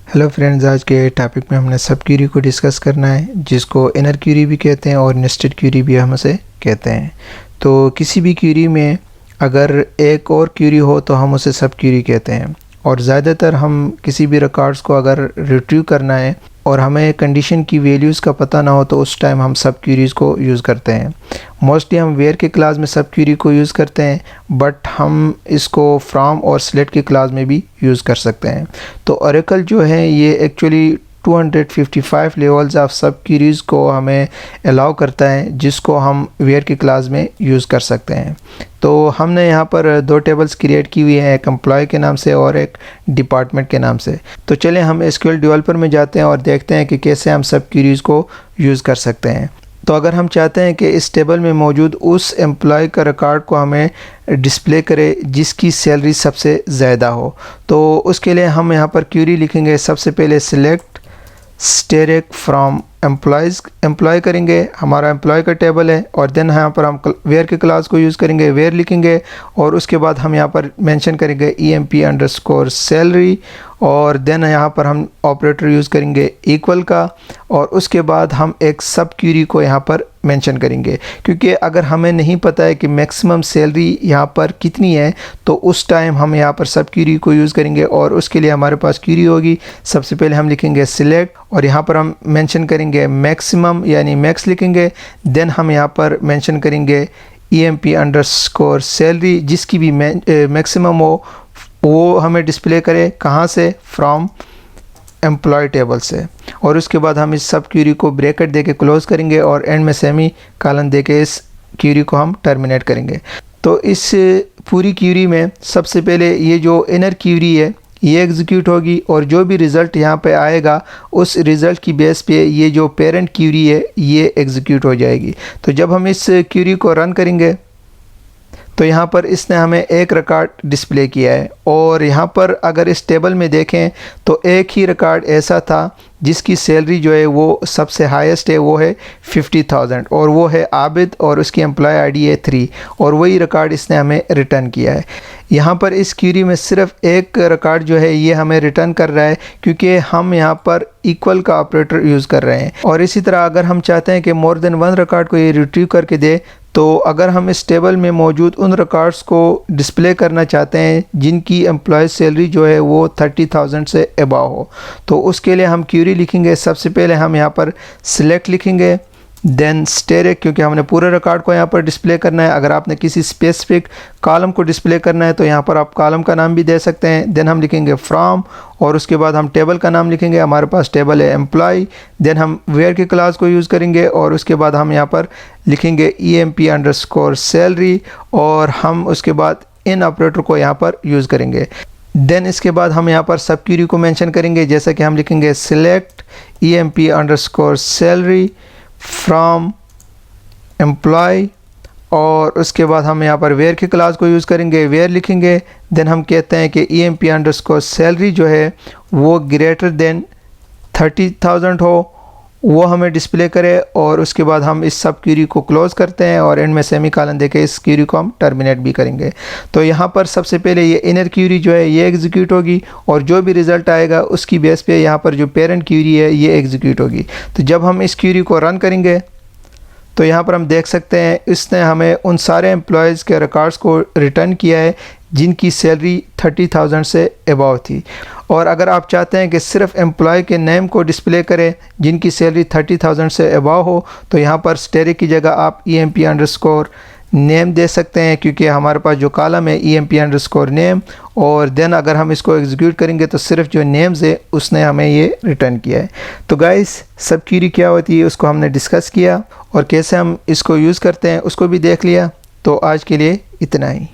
Hello friends, आज के topic में हमने सब क्यूरी को डिस्कस करना है, जिसको इनर क्यूरी भी कहते हैं और नेस्टेड क्यूरी भी हम उसे कहते हैं। तो किसी भी क्यूरी में अगर एक और क्यूरी हो तो हम उसे सब क्यूरी कहते हैं। और ज़्यादातर हम किसी भी रिकॉर्ड्स को अगर रिट्रीव करना है और हमें कंडीशन की वैल्यूज़ का पता ना हो तो उस टाइम हम सब क्यूरीज़ को यूज़ करते हैं। मोस्टली हम वेयर के क्लास में सब क्यूरी को यूज़ करते हैं, बट हम इसको फ्रॉम और सिलेक्ट की क्लास में भी यूज़ कर सकते हैं। तो ओरेकल जो है ये एक्चुअली 255 लेवल्स ऑफ सब क्यूरीज़ को हमें अलाउ करता है, जिसको हम वेयर की क्लास में यूज़ कर सकते हैं। तो हमने यहाँ पर दो टेबल्स क्रिएट की हुई हैं, एक एम्प्लॉय के नाम से और एक डिपार्टमेंट के नाम से। तो चलें हम एसक्यूएल डेवलपर में जाते हैं और देखते हैं कि कैसे हम सब क्यूरीज़ को यूज़ कर सकते हैं। तो अगर हम चाहते हैं कि इस टेबल में मौजूद उस एम्प्लॉय का रिकॉर्ड को हमें डिस्प्ले करे जिसकी सैलरी सबसे ज़्यादा हो, तो उसके लिए हम यहाँ पर क्यूरी लिखेंगे। सबसे पहले सिलेक्ट स्टेरिक फ्रॉम एम्प्लॉय करेंगे, हमारा एम्प्लॉय का टेबल है, और देन यहाँ पर हम वेयर के क्लास को यूज़ करेंगे, वेयर लिखेंगे, और उसके बाद हम यहाँ पर मेंशन करेंगे EMP_salary, और देन यहाँ पर हम ऑपरेटर यूज़ करेंगे इक्वल का, और उसके बाद हम एक सब क्यूरी को यहाँ पर मेंशन करेंगे। क्योंकि अगर हमें नहीं पता है कि मैक्सिमम सैलरी यहाँ पर कितनी है, तो उस टाइम हम यहाँ पर सब क्यूरी को यूज़ करेंगे, और उसके लिए हमारे पास क्यूरी होगी। सबसे पहले हम लिखेंगे सिलेक्ट, और यहाँ पर हम मेंशन करेंगे मैक्सिमम यानी मैक्स लिखेंगे। देन हम यहाँ पर मेंशन करेंगे EMP_salary, जिसकी भी मैक्सिमम हो वो हमें डिस्प्ले करे, कहाँ से, फ्रॉम एम्प्लॉय टेबल से। और उसके बाद हम इस सब क्यूरी को ब्रैकेट देके क्लोज करेंगे और एंड में सेमी कॉलन देके इस क्यूरी को हम टर्मिनेट करेंगे। तो इस पूरी क्यूरी में सबसे पहले ये जो इनर क्यूरी है ये एग्जीक्यूट होगी, और जो भी रिज़ल्ट यहाँ पे आएगा उस रिज़ल्ट की बेस पे ये जो पेरेंट क्यूरी है ये एग्जीक्यूट हो जाएगी। तो जब हम इस क्यूरी को रन करेंगे तो यहाँ पर इसने हमें एक रिकॉर्ड डिस्प्ले किया है, और यहाँ पर अगर इस टेबल में देखें तो एक ही रिकॉर्ड ऐसा था जिसकी सैलरी जो है वो सबसे हाईएस्ट है, वो है 50,000, और वो है आबिद, और उसकी एम्प्लॉय आईडी है 3, और वही रिकॉर्ड इसने हमें रिटर्न किया है। यहाँ पर इस क्यूरी में सिर्फ एक रिकॉर्ड जो है ये हमें रिटर्न कर रहा है, क्योंकि हम यहाँ पर इक्वल का ऑपरेटर यूज़ कर रहे हैं। और इसी तरह अगर हम चाहते हैं कि मोर देन वन रिकॉर्ड को ये रिट्रीव करके दे, तो अगर हम इस टेबल में मौजूद उन रिकॉर्ड्स को डिस्प्ले करना चाहते हैं जिनकी एम्प्लॉय सैलरी जो है वो 30,000 से अबव हो, तो उसके लिए हम क्यूरी लिखेंगे। सबसे पहले हम यहाँ पर सिलेक्ट लिखेंगे, देन स्टेरिक, क्योंकि हमने पूरे रिकॉर्ड को यहाँ पर डिस्प्ले करना है। अगर आपने किसी स्पेसिफिक कॉलम को डिस्प्ले करना है तो यहाँ पर आप कॉलम का नाम भी दे सकते हैं। देन हम लिखेंगे फ्रॉम, और उसके बाद हम टेबल का नाम लिखेंगे। हमारे पास टेबल है एम्प्लॉय। देन हम वेयर के क्लास को यूज़ करेंगे, और उसके बाद हम यहाँ पर लिखेंगे EMP_salary, और हम उसके बाद इन ऑपरेटर को यहाँ पर यूज़ करेंगे। देन इसके बाद हम यहाँ पर सब क्यूरी को मेंशन करेंगे, जैसा कि हम लिखेंगे सिलेक्ट EMP_salary फ्रॉम एम्प्लॉय, और उसके बाद हम यहाँ पर वेयर के क्लास को यूज़ करेंगे, वेयर लिखेंगे। देन हम कहते हैं कि EMP_salary जो है वो ग्रेटर देन 30,000 हो, वो हमें डिस्प्ले करे, और उसके बाद हम इस सब क्यूरी को क्लोज करते हैं और एंड में सेमी कॉलन देके इस क्यूरी को हम टर्मिनेट भी करेंगे। तो यहाँ पर सबसे पहले ये इनर क्यूरी जो है ये एग्जीक्यूट होगी, और जो भी रिज़ल्ट आएगा उसकी बेस पे यहाँ पर जो पेरेंट क्यूरी है ये एग्जीक्यूट होगी। तो जब हम इस क्यूरी को रन करेंगे तो यहाँ पर हम देख सकते हैं इसने हमें उन सारे एम्प्लॉयज़ के रिकॉर्ड्स को रिटर्न किया है जिनकी सैलरी 30,000 से अबव थी। और अगर आप चाहते हैं कि सिर्फ एम्प्लॉय के नेम को डिस्प्ले करें जिनकी सैलरी 30,000 से अबव हो, तो यहाँ पर स्टेरिक की जगह आप EMP_name दे सकते हैं, क्योंकि हमारे पास जो कॉलम है EMP_name, और देन अगर हम इसको एग्जीक्यूट करेंगे तो सिर्फ जो नेम्स है उसने हमें ये रिटर्न किया है। तो गाइस, सब क्यूरी क्या होती है उसको हमने डिस्कस किया, और कैसे हम इसको यूज़ करते हैं उसको भी देख लिया। तो आज के लिए इतना ही।